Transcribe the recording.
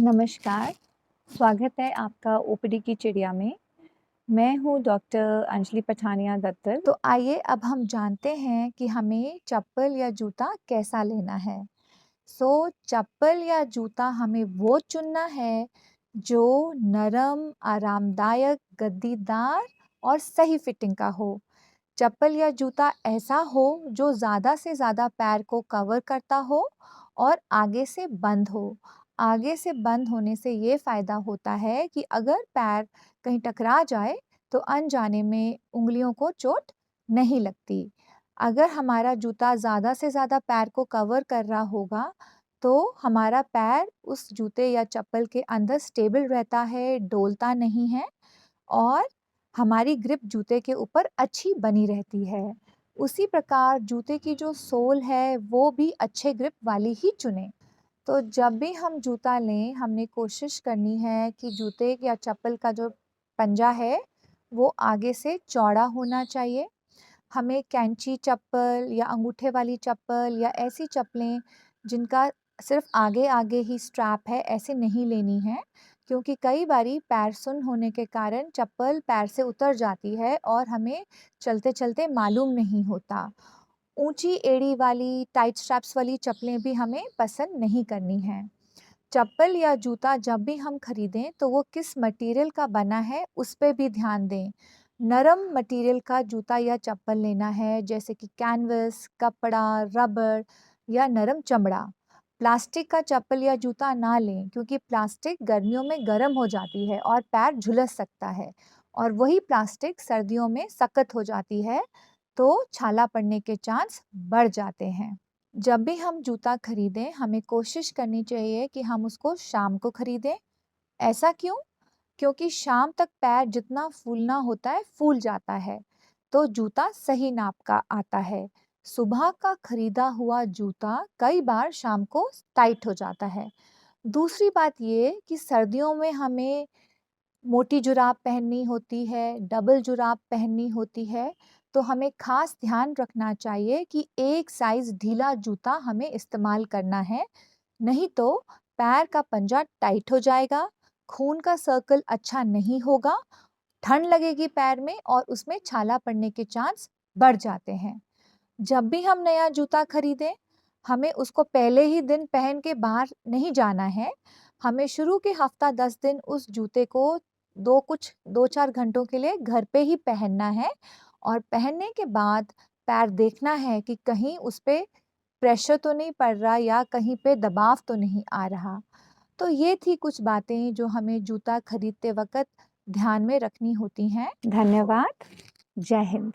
नमस्कार, स्वागत है आपका ओपीडी की चिड़िया में। मैं हूँ डॉक्टर अंजलि पठानिया दत्तर। तो आइए अब हम जानते हैं कि हमें चप्पल या जूता कैसा लेना है। चप्पल या जूता हमें वो चुनना है जो नरम, आरामदायक, गद्दीदार और सही फिटिंग का हो। चप्पल या जूता ऐसा हो जो ज़्यादा से ज़्यादा पैर को कवर करता हो और आगे से बंद हो। आगे से बंद होने से ये फ़ायदा होता है कि अगर पैर कहीं टकरा जाए तो अनजाने में उँगलियों को चोट नहीं लगती। अगर हमारा जूता ज़्यादा से ज़्यादा पैर को कवर कर रहा होगा तो हमारा पैर उस जूते या चप्पल के अंदर स्टेबल रहता है, डोलता नहीं है और हमारी ग्रिप जूते के ऊपर अच्छी बनी रहती है। उसी प्रकार जूते की जो सोल है वो भी अच्छे ग्रिप वाली ही चुनें। तो जब भी हम जूता लें हमने कोशिश करनी है कि जूते या चप्पल का जो पंजा है वो आगे से चौड़ा होना चाहिए। हमें कैंची चप्पल या अंगूठे वाली चप्पल या ऐसी चप्पलें जिनका सिर्फ आगे-आगे ही स्ट्रैप है ऐसे नहीं लेनी है क्योंकि कई बारी पैर सुन्न होने के कारण चप्पल पैर से उतर जाती है और हमें चलते-चलते मालूम नहीं होता। ऊंची एड़ी वाली टाइट स्ट्रैप्स वाली चप्पलें भी हमें पसंद नहीं करनी हैं। चप्पल या जूता जब भी हम खरीदें तो वो किस मटेरियल का बना है उस पे भी ध्यान दें। नरम मटेरियल का जूता या चप्पल लेना है जैसे कि कैनवस, कपड़ा, रबर या नरम चमड़ा। प्लास्टिक का चप्पल या जूता ना लें क्योंकि प्लास्टिक गर्मियों में गर्म हो जाती है और पैर झुलस सकता है और वही प्लास्टिक सर्दियों में सख्त हो जाती है तो छाला पड़ने के चांस बढ़ जाते हैं। जब भी हम जूता खरीदें हमें कोशिश करनी चाहिए कि हम उसको शाम को खरीदें। ऐसा क्यों? क्योंकि शाम तक पैर जितना फूलना होता है फूल जाता है तो जूता सही नाप का आता है। सुबह का खरीदा हुआ जूता कई बार शाम को टाइट हो जाता है। दूसरी बात ये कि सर्दियों में हमें मोटी जुराब पहननी होती है, डबल जुराब पहननी होती है, तो हमें ख़ास ध्यान रखना चाहिए कि एक साइज़ ढीला जूता हमें इस्तेमाल करना है, नहीं तो पैर का पंजा टाइट हो जाएगा, खून का सर्कल अच्छा नहीं होगा, ठंड लगेगी पैर में और उसमें छाला पड़ने के चांस बढ़ जाते हैं। जब भी हम नया जूता खरीदें, हमें उसको पहले ही दिन पहन के बाहर नहीं जाना है। हमें शुरू के हफ्ता 10 दिन उस जूते को 2-4 घंटों के लिए घर पे ही पहनना है और पहनने के बाद पैर देखना है कि कहीं उस पे प्रेशर तो नहीं पड़ रहा या कहीं पे दबाव तो नहीं आ रहा। तो ये थी कुछ बातें जो हमें जूता खरीदते वक़्त ध्यान में रखनी होती हैं। धन्यवाद। जय हिंद।